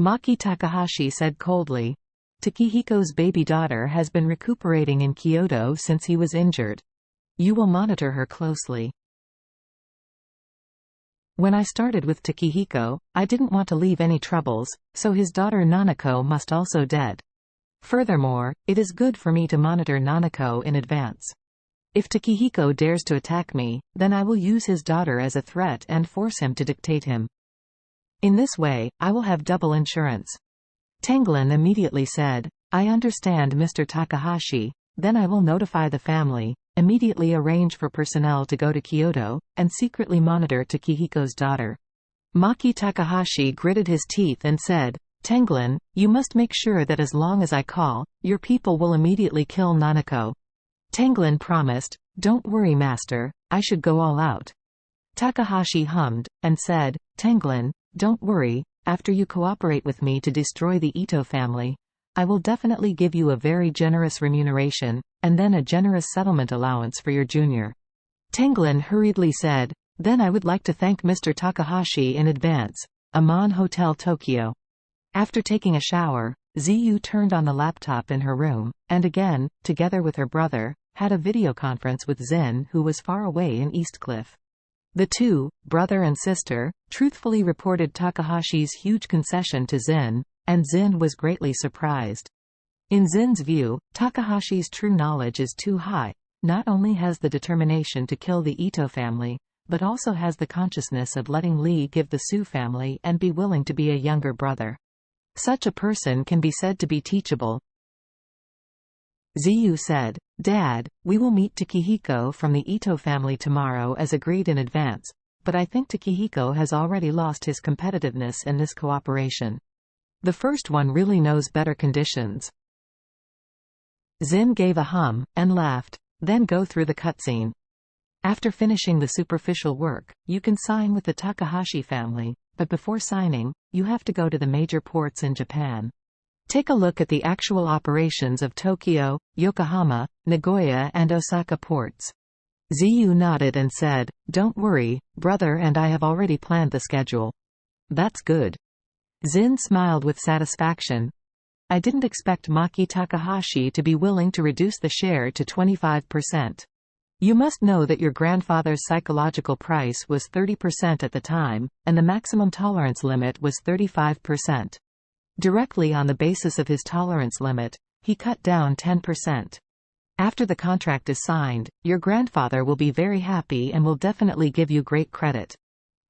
Maki Takahashi said coldly. Takehiko's baby daughter has been recuperating in Kyoto since he was injured. You will monitor her closely. When I started with Takehiko, I didn't want to leave any troubles, so his daughter Nanako must also dead. Furthermore, it is good for me to monitor Nanako in advance. If Takehiko dares to attack me, then I will use his daughter as a threat and force him to dictate him. In this way, I will have double insurance. Tenglin immediately said, I understand Mr. Takahashi, then I will notify the family, immediately arrange for personnel to go to Kyoto, and secretly monitor Takehiko's daughter. Maki Takahashi gritted his teeth and said, Tenglin, you must make sure that as long as I call, your people will immediately kill Nanako. Tenglin promised, Don't worry master, I should go all out. Takahashi hummed, and said, Tenglin, don't worry, after you cooperate with me to destroy the Ito family, I will definitely give you a very generous remuneration, and then a generous settlement allowance for your junior. Tenglin hurriedly said, Then I would like to thank Mr. Takahashi in advance. Aman Hotel Tokyo. After taking a shower, Ziyu turned on the laptop in her room, and again, together with her brother, had a video conference with Zin, who was far away in Eastcliff. The two, brother and sister, truthfully reported Takahashi's huge concession to Zin, and Zin was greatly surprised. In Zin's view, Takahashi's true knowledge is too high. Not only has the determination to kill the Ito family, but also has the consciousness of letting Lee give the Su family and be willing to be a younger brother. Such a person can be said to be teachable. Ziyu said, Dad, we will meet Takehiko from the Ito family tomorrow as agreed in advance, but I think Takehiko has already lost his competitiveness in this cooperation. The first one really knows better conditions. Zin gave a hum, and laughed. Then go through the cutscene. After finishing the superficial work, you can sign with the Takahashi family, but before signing, you have to go to the major ports in Japan. Take a look at the actual operations of Tokyo, Yokohama, Nagoya and Osaka ports. Ziyu nodded and said, Don't worry, brother, and I have already planned the schedule. That's good. Zin smiled with satisfaction. I didn't expect Maki Takahashi to be willing to reduce the share to 25%. You must know that your grandfather's psychological price was 30% at the time, and the maximum tolerance limit was 35%. Directly on the basis of his tolerance limit, he cut down 10%. After the contract is signed, your grandfather will be very happy and will definitely give you great credit.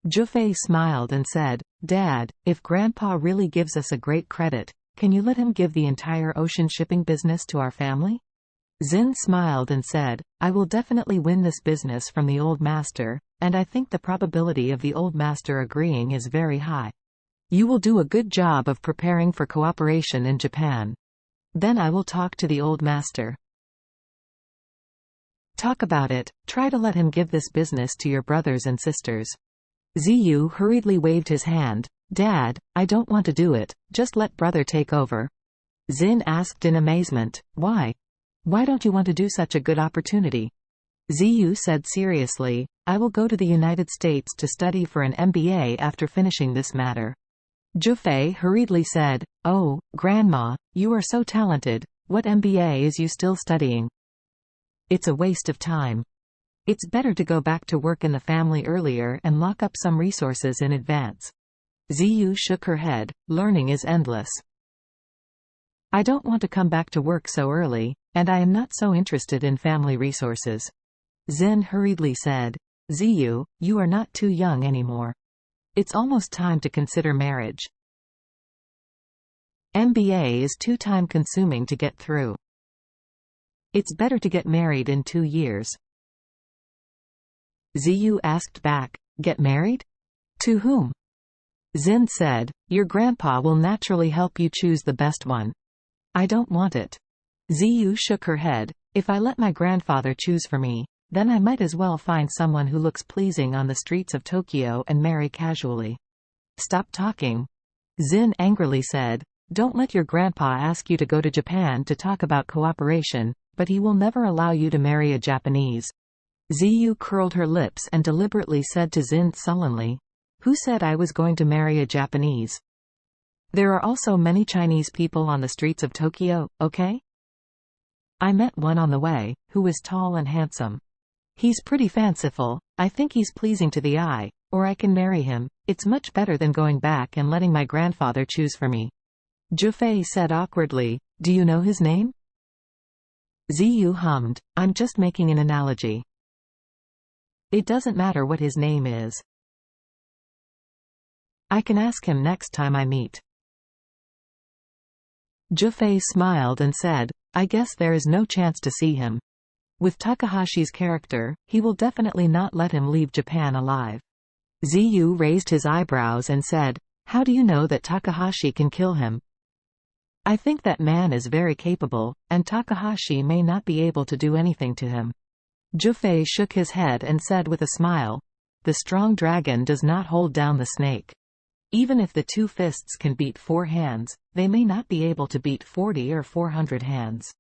Jufei smiled and said, Dad, if Grandpa really gives us a great credit, can you let him give the entire ocean shipping business to our family? Zin smiled and said, I will definitely win this business from the old master, and I think the probability of the old master agreeing is very high. You will do a good job of preparing for cooperation in Japan. Then I will talk to the old master. Talk about it, try to let him give this business to your brothers and sisters. Ziyu hurriedly waved his hand. Dad, I don't want to do it, just let brother take over. Zin asked in amazement, Why? Why don't you want to do such a good opportunity? Ziyu said seriously, I will go to the United States to study for an MBA after finishing this matter. Jufei hurriedly said, Oh, Grandma, you are so talented, what MBA is you still studying? It's a waste of time. It's better to go back to work in the family earlier and lock up some resources in advance. Ziyu shook her head, learning is endless. I don't want to come back to work so early, and I am not so interested in family resources. Zin hurriedly said, Ziyu, you are not too young anymore. It's almost time to consider marriage. MBA is too time-consuming to get through. It's better to get married in 2 years. Ziyu asked back, Get married? To whom? Zin said, Your grandpa will naturally help you choose the best one. I don't want it. Ziyu shook her head. If I let my grandfather choose for me, then I might as well find someone who looks pleasing on the streets of Tokyo and marry casually. Stop talking. Zin angrily said, Don't let your grandpa ask you to go to Japan to talk about cooperation, but he will never allow you to marry a Japanese. Ziyu curled her lips and deliberately said to Zin sullenly, Who said I was going to marry a Japanese? There are also many Chinese people on the streets of Tokyo, okay? I met one on the way, who is tall and handsome. He's pretty fanciful, I think he's pleasing to the eye, or I can marry him. It's much better than going back and letting my grandfather choose for me. Zhufei said awkwardly, do you know his name? Ziyu hummed, I'm just making an analogy. It doesn't matter what his name is. I can ask him next time I meet. Zhufei smiled and said, I guess there is no chance to see him. With Takahashi's character, he will definitely not let him leave Japan alive. Ziyu raised his eyebrows and said, how do you know that Takahashi can kill him? I think that man is very capable, and Takahashi may not be able to do anything to him. Zhufei shook his head and said with a smile, the strong dragon does not hold down the snake. Even if the two fists can beat 4 hands, they may not be able to beat 40 or 400 hands.